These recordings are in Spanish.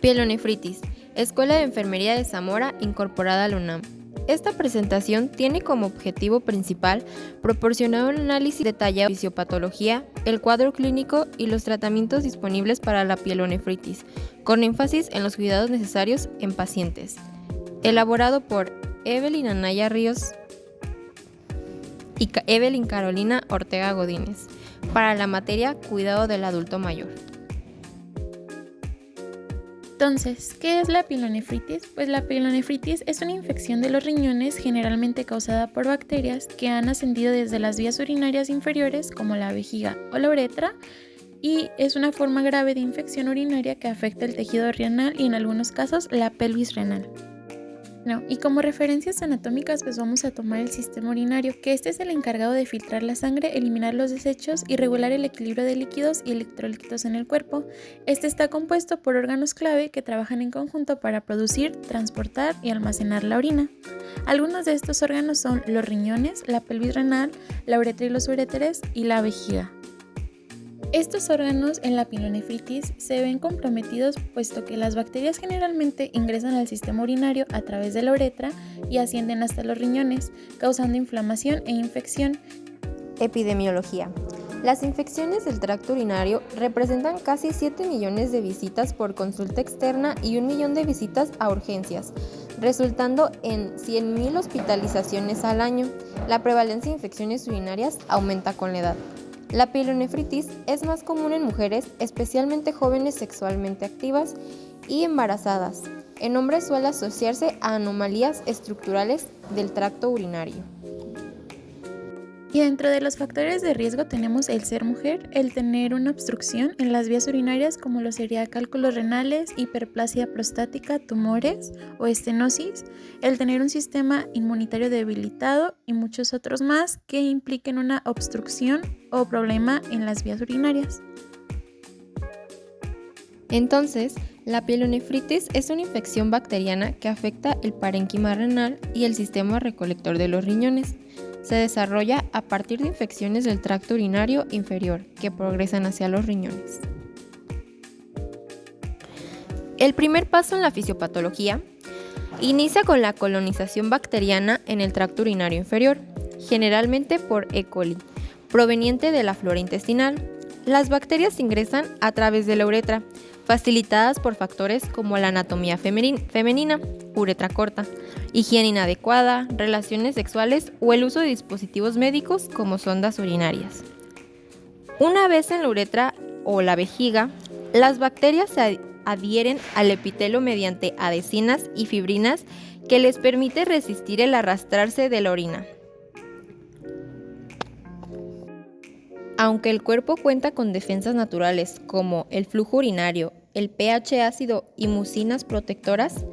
Pielonefritis, Escuela de Enfermería de Zamora incorporada a la UNAM. Esta presentación tiene como objetivo principal proporcionar un análisis detallado de fisiopatología, el cuadro clínico y los tratamientos disponibles para la pielonefritis, con énfasis en los cuidados necesarios en pacientes. Elaborado por Evelyn Anaya Ríos y Evelyn Carolina Ortega Godínez, para la materia Cuidado del Adulto Mayor. Entonces, ¿qué es la pielonefritis? Pues la pielonefritis es una infección de los riñones generalmente causada por bacterias que han ascendido desde las vías urinarias inferiores como la vejiga o la uretra y es una forma grave de infección urinaria que afecta el tejido renal y en algunos casos la pelvis renal. Y como referencias anatómicas pues vamos a tomar el sistema urinario, que este es el encargado de filtrar la sangre, eliminar los desechos y regular el equilibrio de líquidos y electrolitos en el cuerpo. Este está compuesto por órganos clave que trabajan en conjunto para producir, transportar y almacenar la orina. Algunos de estos órganos son los riñones, la pelvis renal, la uretra y los uréteres y la vejiga. Estos órganos en la pielonefritis se ven comprometidos puesto que las bacterias generalmente ingresan al sistema urinario a través de la uretra y ascienden hasta los riñones, causando inflamación e infección. Epidemiología. Las infecciones del tracto urinario representan casi 7 millones de visitas por consulta externa y 1 millón de visitas a urgencias, resultando en 100.000 hospitalizaciones al año. La prevalencia de infecciones urinarias aumenta con la edad. La pielonefritis es más común en mujeres, especialmente jóvenes sexualmente activas y embarazadas. En hombres suele asociarse a anomalías estructurales del tracto urinario. Y dentro de los factores de riesgo tenemos el ser mujer, el tener una obstrucción en las vías urinarias como lo sería cálculos renales, hiperplasia prostática, tumores o estenosis, el tener un sistema inmunitario debilitado y muchos otros más que impliquen una obstrucción o problema en las vías urinarias. Entonces, la pielonefritis es una infección bacteriana que afecta el parénquima renal y el sistema recolector de los riñones. Se desarrolla a partir de infecciones del tracto urinario inferior que progresan hacia los riñones. El primer paso en la fisiopatología inicia con la colonización bacteriana en el tracto urinario inferior, generalmente por E. coli, proveniente de la flora intestinal. Las bacterias ingresan a través de la uretra, facilitadas por factores como la anatomía femenina, uretra corta, higiene inadecuada, relaciones sexuales o el uso de dispositivos médicos como sondas urinarias. Una vez en la uretra o la vejiga, las bacterias se adhieren al epitelio mediante adhesinas y fibrinas que les permite resistir el arrastrarse de la orina. Aunque el cuerpo cuenta con defensas naturales como el flujo urinario, el pH ácido y mucinas protectoras,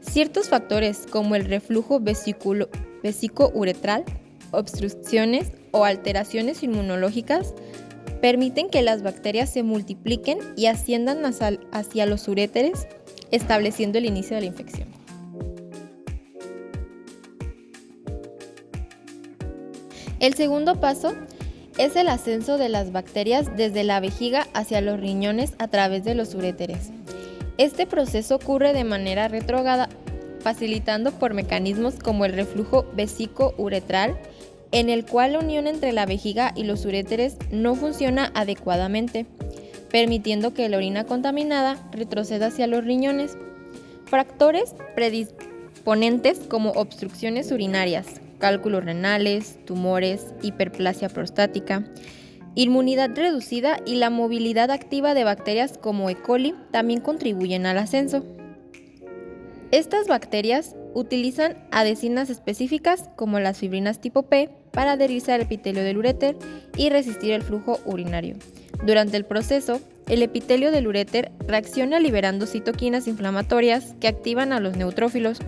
ciertos factores como el reflujo vesíco-uretral, obstrucciones o alteraciones inmunológicas permiten que las bacterias se multipliquen y asciendan hacia los uréteres, estableciendo el inicio de la infección. El segundo paso es el ascenso de las bacterias desde la vejiga hacia los riñones a través de los uréteres. Este proceso ocurre de manera retrógrada, facilitando por mecanismos como el reflujo vesíco-uretral, en el cual la unión entre la vejiga y los uréteres no funciona adecuadamente, permitiendo que la orina contaminada retroceda hacia los riñones. Factores predisponentes como obstrucciones urinarias, cálculos renales, tumores, hiperplasia prostática, inmunidad reducida y la movilidad activa de bacterias como E. coli también contribuyen al ascenso. Estas bacterias utilizan adhesinas específicas como las fibrinas tipo P para adherirse al epitelio del uréter y resistir el flujo urinario. Durante el proceso, el epitelio del uréter reacciona liberando citoquinas inflamatorias que activan a los neutrófilos.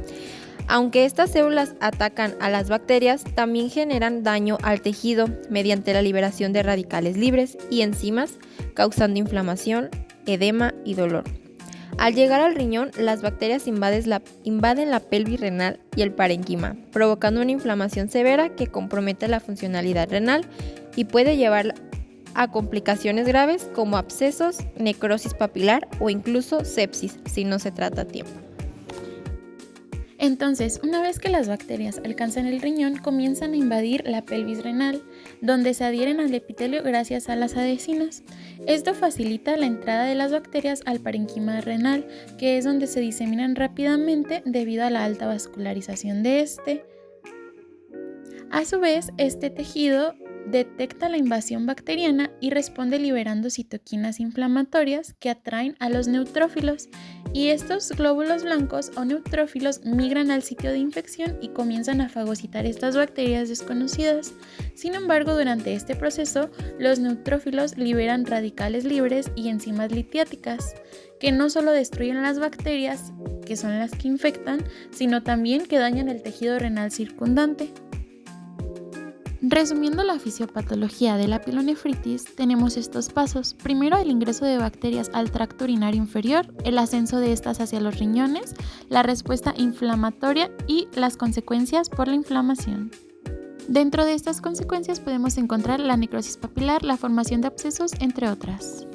Aunque estas células atacan a las bacterias, también generan daño al tejido mediante la liberación de radicales libres y enzimas, causando inflamación, edema y dolor. Al llegar al riñón, las bacterias invaden la pelvis renal y el parénquima, provocando una inflamación severa que compromete la funcionalidad renal y puede llevar a complicaciones graves como abscesos, necrosis papilar o incluso sepsis si no se trata a tiempo. Entonces, una vez que las bacterias alcanzan el riñón, comienzan a invadir la pelvis renal, donde se adhieren al epitelio gracias a las adhesinas. Esto facilita la entrada de las bacterias al parenquima renal, que es donde se diseminan rápidamente debido a la alta vascularización de este. A su vez, este tejido detecta la invasión bacteriana y responde liberando citoquinas inflamatorias que atraen a los neutrófilos, y estos glóbulos blancos o neutrófilos migran al sitio de infección y comienzan a fagocitar estas bacterias desconocidas. Sin embargo, durante este proceso, los neutrófilos liberan radicales libres y enzimas litiáticas, que no solo destruyen las bacterias, que son las que infectan, sino también que dañan el tejido renal circundante. Resumiendo la fisiopatología de la pielonefritis, tenemos estos pasos. Primero, el ingreso de bacterias al tracto urinario inferior, el ascenso de estas hacia los riñones, la respuesta inflamatoria y las consecuencias por la inflamación. Dentro de estas consecuencias podemos encontrar la necrosis papilar, la formación de abscesos, entre otras.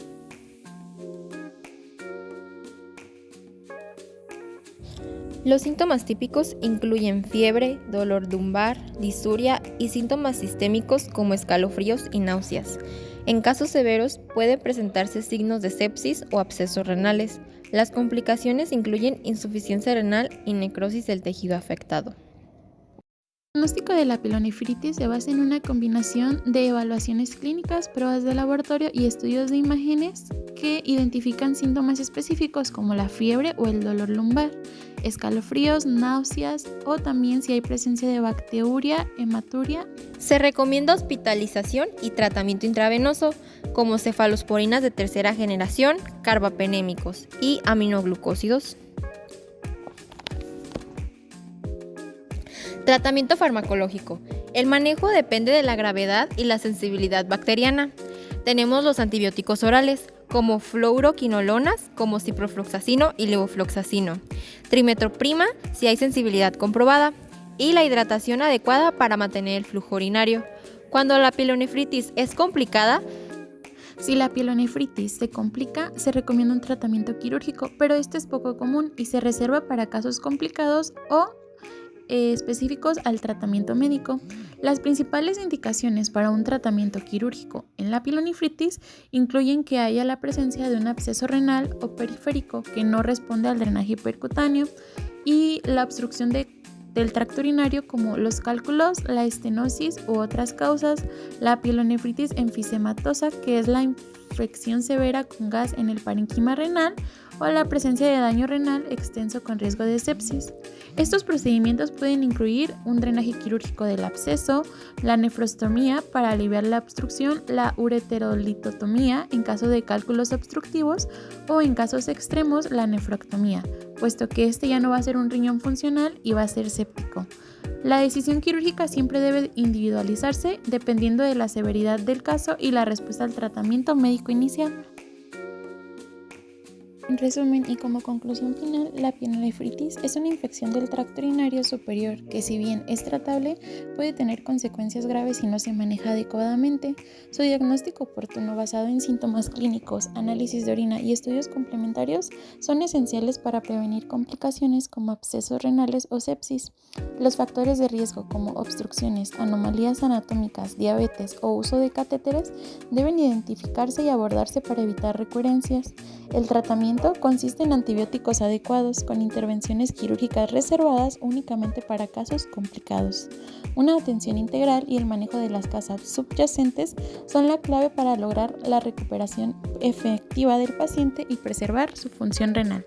Los síntomas típicos incluyen fiebre, dolor lumbar, disuria y síntomas sistémicos como escalofríos y náuseas. En casos severos pueden presentarse signos de sepsis o abscesos renales. Las complicaciones incluyen insuficiencia renal y necrosis del tejido afectado. El diagnóstico de la pielonefritis se basa en una combinación de evaluaciones clínicas, pruebas de laboratorio y estudios de imágenes que identifican síntomas específicos como la fiebre o el dolor lumbar, escalofríos, náuseas o también si hay presencia de bacteriuria, hematuria. Se recomienda hospitalización y tratamiento intravenoso como cefalosporinas de tercera generación, carbapenémicos y aminoglucósidos. Tratamiento farmacológico. El manejo depende de la gravedad y la sensibilidad bacteriana. Tenemos los antibióticos orales, como fluoroquinolonas, como ciprofloxacino y levofloxacino, trimetoprima si hay sensibilidad comprobada, y la hidratación adecuada para mantener el flujo urinario. Cuando la pielonefritis es complicada, si la pielonefritis se complica, se recomienda un tratamiento quirúrgico, pero este es poco común y se reserva para casos complicados o específicos al tratamiento médico. Las principales indicaciones para un tratamiento quirúrgico en la pielonefritis incluyen que haya la presencia de un absceso renal o periférico que no responde al drenaje percutáneo y la obstrucción del tracto urinario como los cálculos, la estenosis u otras causas, la pielonefritis enfisematosa, que es la infección severa con gas en el parenquima renal, o la presencia de daño renal extenso con riesgo de sepsis. Estos procedimientos pueden incluir un drenaje quirúrgico del absceso, la nefrostomía para aliviar la obstrucción, la ureterolitotomía en caso de cálculos obstructivos o en casos extremos la nefrectomía, puesto que este ya no va a ser un riñón funcional y va a ser séptico. La decisión quirúrgica siempre debe individualizarse dependiendo de la severidad del caso y la respuesta al tratamiento médico inicial. En resumen y como conclusión final, la pielonefritis es una infección del tracto urinario superior que, si bien es tratable, puede tener consecuencias graves si no se maneja adecuadamente. Su diagnóstico oportuno basado en síntomas clínicos, análisis de orina y estudios complementarios son esenciales para prevenir complicaciones como abscesos renales o sepsis. Los factores de riesgo como obstrucciones, anomalías anatómicas, diabetes o uso de catéteres deben identificarse y abordarse para evitar recurrencias. El tratamiento consiste en antibióticos adecuados con intervenciones quirúrgicas reservadas únicamente para casos complicados. Una atención integral y el manejo de las causas subyacentes son la clave para lograr la recuperación efectiva del paciente y preservar su función renal.